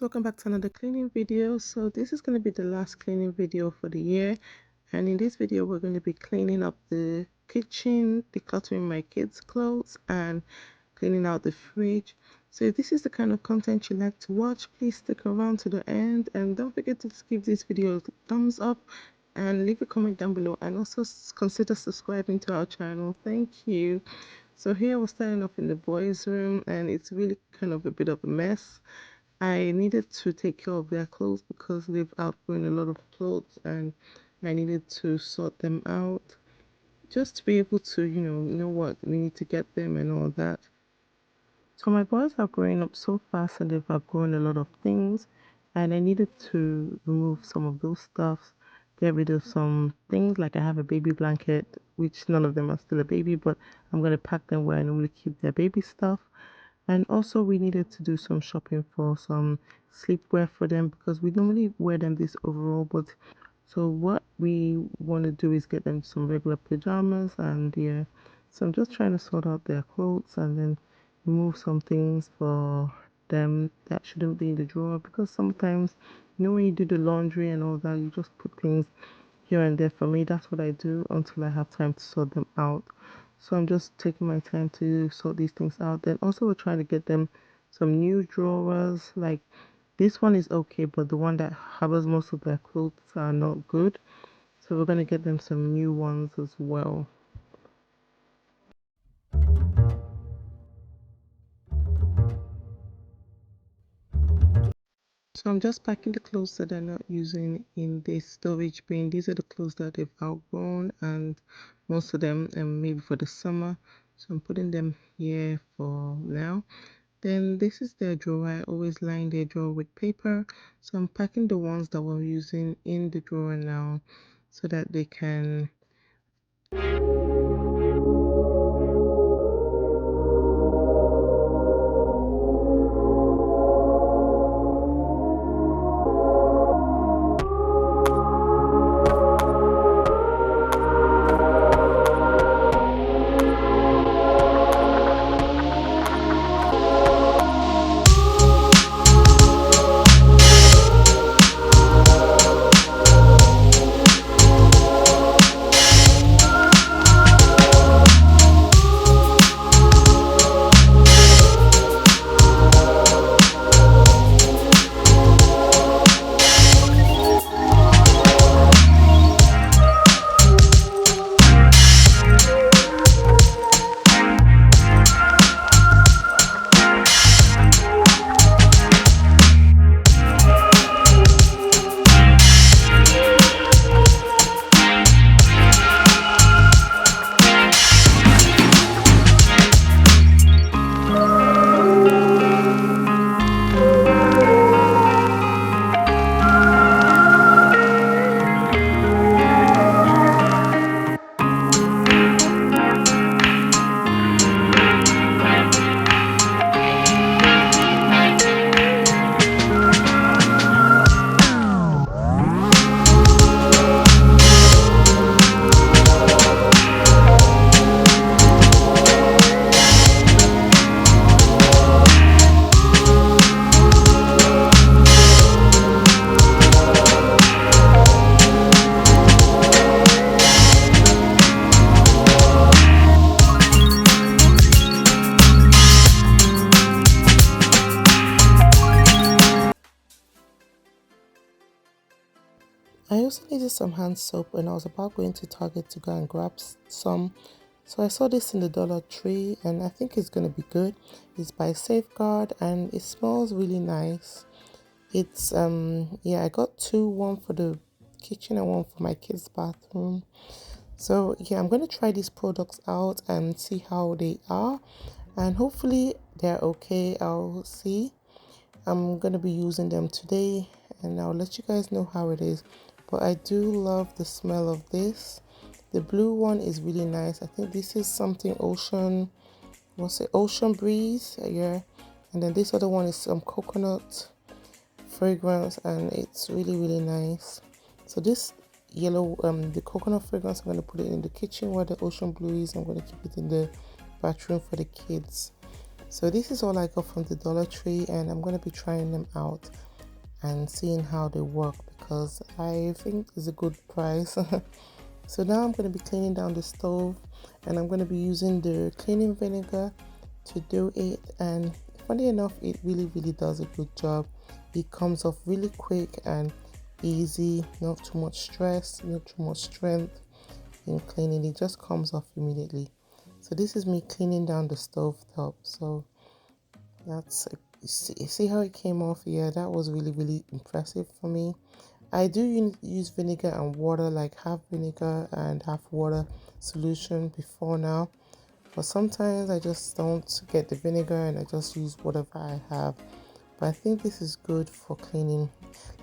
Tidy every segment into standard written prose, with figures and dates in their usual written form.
welcome back to another cleaning video. So this is going to be the last cleaning video for the year, and in this video we're going to be cleaning up the kitchen, decluttering my kids' clothes, and cleaning out the fridge. So if this is the kind of content you like to watch, please stick around to the end, and don't forget to give this video a thumbs up and leave a comment down below, and also consider subscribing to our channel. Thank you. So here we're starting off in the boys' room, and it's really kind of a bit of a mess. I needed to take care of their clothes because they've outgrown a lot of clothes, and I needed to sort them out just to be able to, know what we need to get them and all that. So my boys are growing up so fast and they've outgrown a lot of things, and I needed to remove some of those stuffs, get rid of some things. Like I have a baby blanket, which none of them are still a baby, but I'm going to pack them where I normally keep their baby stuff. And also we needed to do some shopping for some sleepwear for them because we normally wear them this overall, but so what we want to do is get them some regular pajamas. And yeah, so I'm just trying to sort out their clothes and then remove some things for them that shouldn't be in the drawer, because sometimes when you do the laundry and all that, you just put things here and there. For me, that's what I do until I have time to sort them out. So I'm just taking my time to sort these things out. Then also we're trying to get them some new drawers. Like this one is okay, but the one that harbors most of their clothes are not good. So we're going to get them some new ones as well. So I'm just packing the clothes that they're not using in this storage bin. These are the clothes that they've outgrown, and most of them maybe for the summer. So I'm putting them here for now. Then this is their drawer. I always line their drawer with paper. So I'm packing the ones that we're using in the drawer now so that they can I also needed some hand soap when I was about going to Target to go and grab some. So I saw this in the Dollar Tree and I think it's going to be good. It's by Safeguard and it smells really nice. It's yeah, I got two, one for the kitchen and one for my kids' bathroom. So yeah, I'm going to try these products out and see how they are, and hopefully they're okay. I'll see. I'm going to be using them today and I'll let you guys know how it is. But I do love the smell of this. The blue one is really nice. I think this is something ocean, what's it, ocean breeze, yeah. And then this other one is some coconut fragrance and it's really nice. So this yellow, the coconut fragrance, I'm going to put it in the kitchen where the ocean blue is. I'm going to keep it in the bathroom for the kids. So this is all I got from the Dollar Tree and I'm going to be trying them out. and seeing how they work, because I think it's a good price. So now I'm going to be cleaning down the stove, and I'm going to be using the cleaning vinegar to do it. And funny enough, it really does a good job. It comes off really quick and easy, not too much stress, not too much strength in cleaning. It just comes off immediately. So this is me cleaning down the stove top. So that's, you see how it came off? Yeah, that was really impressive for me. I do use vinegar and water, like half vinegar and half water solution before now, but sometimes I just don't get the vinegar and I just use whatever I have. But I think this is good for cleaning.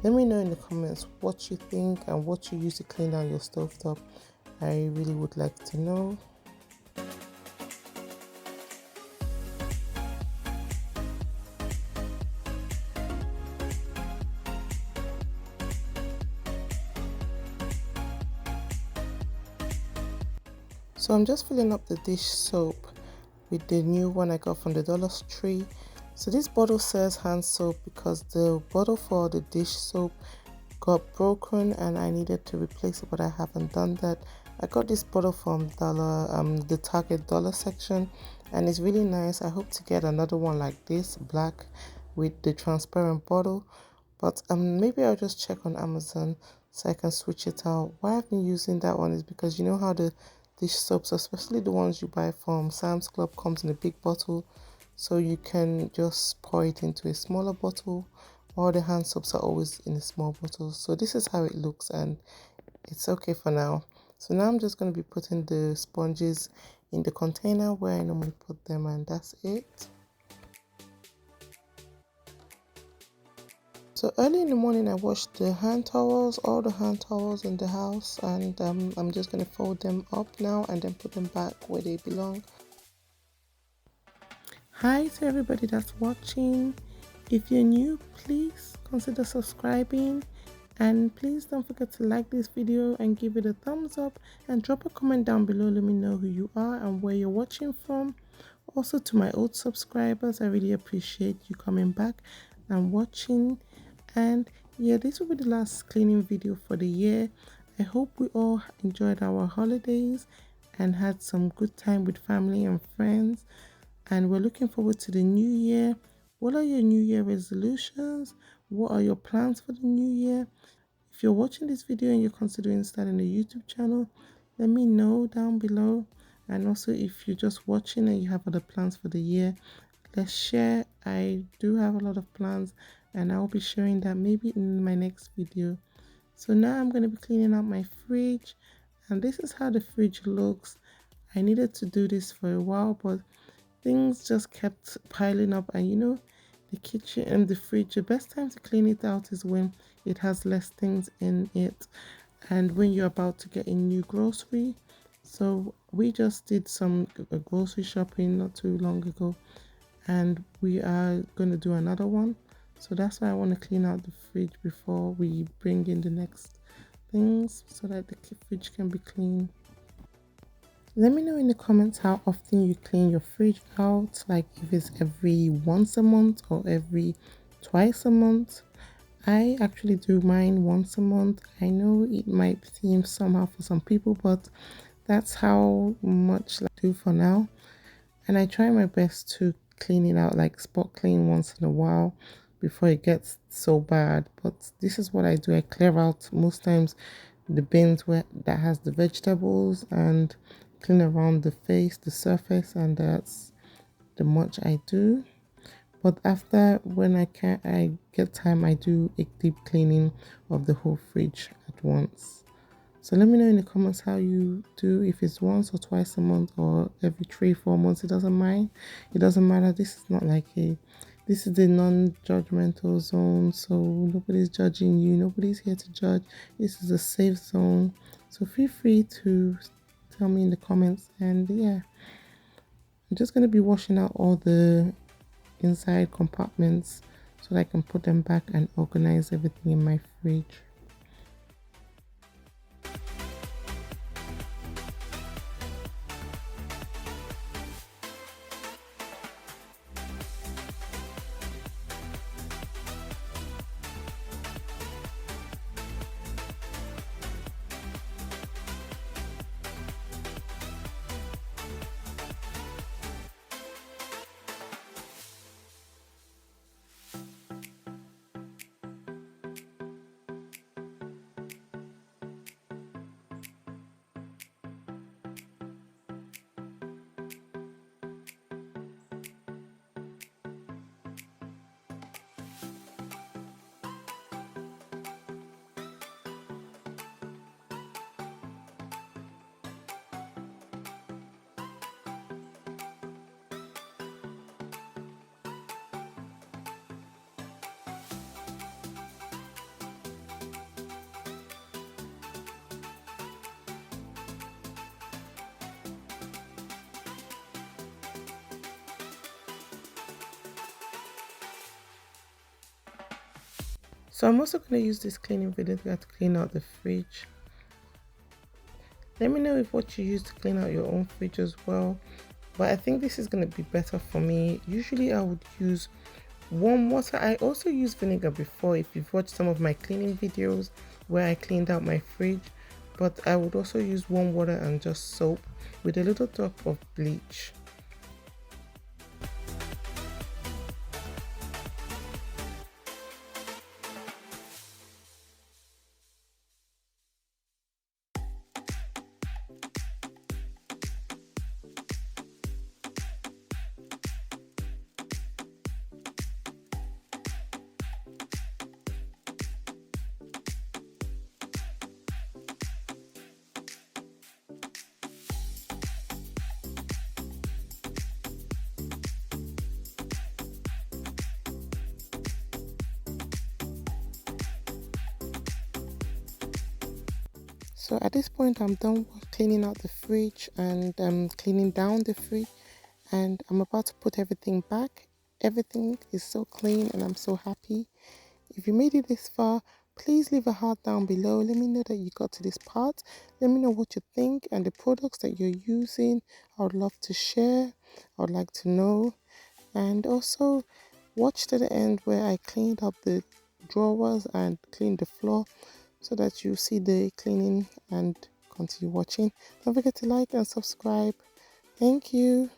Let me know in the comments what you think and what you use to clean down your stovetop. I really would like to know. So I'm just filling up the dish soap with the new one I got from the Dollar Tree. So this bottle says hand soap because the bottle for the dish soap got broken and I needed to replace it, but I haven't done that. I got this bottle from the Target dollar section, and it's really nice. I hope to get another one like this, black with the transparent bottle, but maybe I'll just check on Amazon so I can switch it out. Why I've been using that one is because you know how the dish soaps, especially the ones you buy from Sam's Club, comes in a big bottle, so you can just pour it into a smaller bottle, while the hand soaps are always in a small bottle. So this is how it looks, and it's okay for now. So now I'm just going to be putting the sponges in the container where I normally put them, and that's it. So early in the morning I washed the hand towels, all the hand towels in the house, and I'm just going to fold them up now and then put them back where they belong. Hi to everybody that's watching. If you're new, please consider subscribing, and please don't forget to like this video and give it a thumbs up, and drop a comment down below. Let me know who you are and where you're watching from. Also to my old subscribers, I really appreciate you coming back and watching. And yeah, this will be the last cleaning video for the year. I hope we all enjoyed our holidays and had some good time with family and friends, and we're looking forward to the new year. What are your new year resolutions? What are your plans for the new year? If you're watching this video and you're considering starting a YouTube channel, let me know down below. And also, if you're just watching and you have other plans for the year, let's share. I do have a lot of plans, and I'll be sharing that maybe in my next video. So now I'm going to be cleaning out my fridge, and this is how the fridge looks. I needed to do this for a while, but things just kept piling up, and you know, the kitchen and the fridge, the best time to clean it out is when it has less things in it and when you're about to get a new grocery. So we just did some grocery shopping not too long ago, and we are going to do another one. So that's why I want to clean out the fridge before we bring in the next things, so that the fridge can be clean. Let me know in the comments how often you clean your fridge out, like if it's every once a month or every twice a month. I actually do mine once a month. I know it might seem somehow for some people, but that's how much I do for now. And I try my best to clean it out, like spot clean once in a while before it gets so bad. But this is what I do. I clear out most times the bins where that has the vegetables, and clean around the face, the surface, and that's the much I do. But after, when I get time, I do a deep cleaning of the whole fridge at once. So let me know in the comments how you do, if it's once or twice a month or every 3-4 months. It doesn't mind. It doesn't matter. This is not like this is the non-judgmental zone, so nobody's judging you. Nobody's here to judge. This is a safe zone. So feel free to tell me in the comments. And yeah, I'm just going to be washing out all the inside compartments so that I can put them back and organize everything in my fridge. So I'm also going to use this cleaning vinegar to clean out the fridge. Let me know if what you use to clean out your own fridge as well. But I think this is going to be better for me. Usually I would use warm water. I also used vinegar before if you've watched some of my cleaning videos where I cleaned out my fridge. But I would also use warm water and just soap with a little drop of bleach. So at this point, I'm done cleaning out the fridge and cleaning down the fridge, and I'm about to put everything back. Everything is so clean and I'm so happy. If you made it this far, please leave a heart down below. Let me know that you got to this part. Let me know what you think and the products that you're using. I would love to share. I would like to know. And also watch to the end where I cleaned up the drawers and cleaned the floor, so that you see the cleaning and continue watching. Don't forget to like and subscribe. Thank you.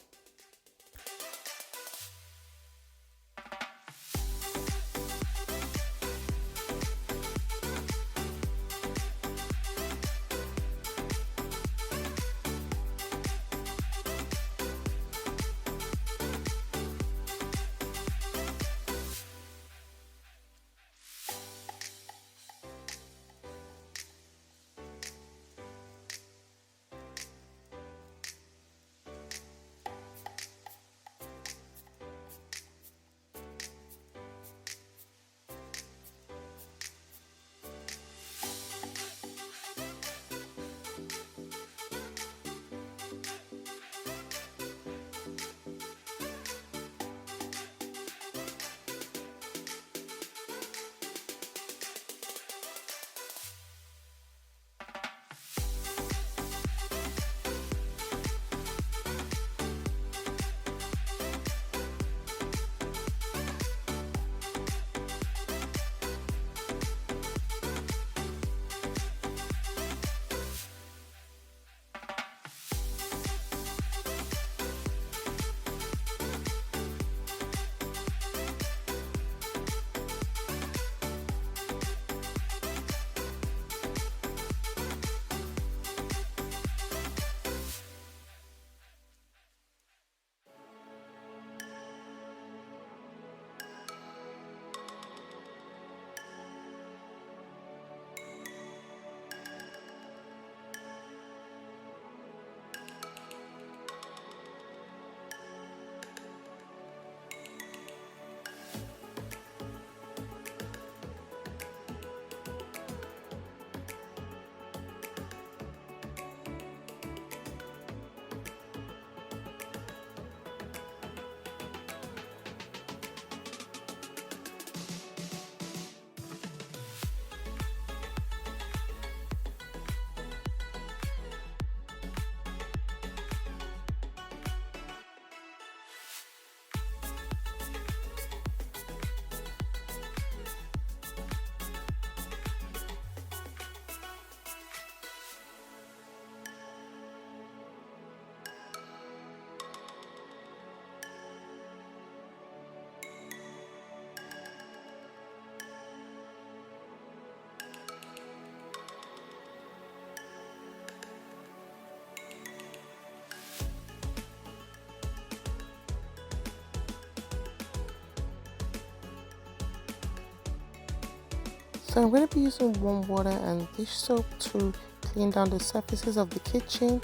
So I'm going to be using warm water and dish soap to clean down the surfaces of the kitchen.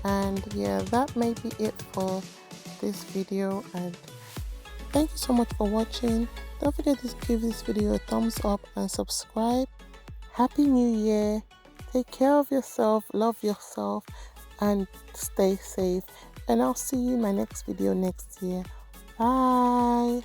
And yeah, that may be it for this video, and thank you so much for watching. Don't forget to give this video a thumbs up and subscribe. Happy New Year. Take care of yourself, love yourself, and stay safe. And I'll see you in my next video next year. Bye.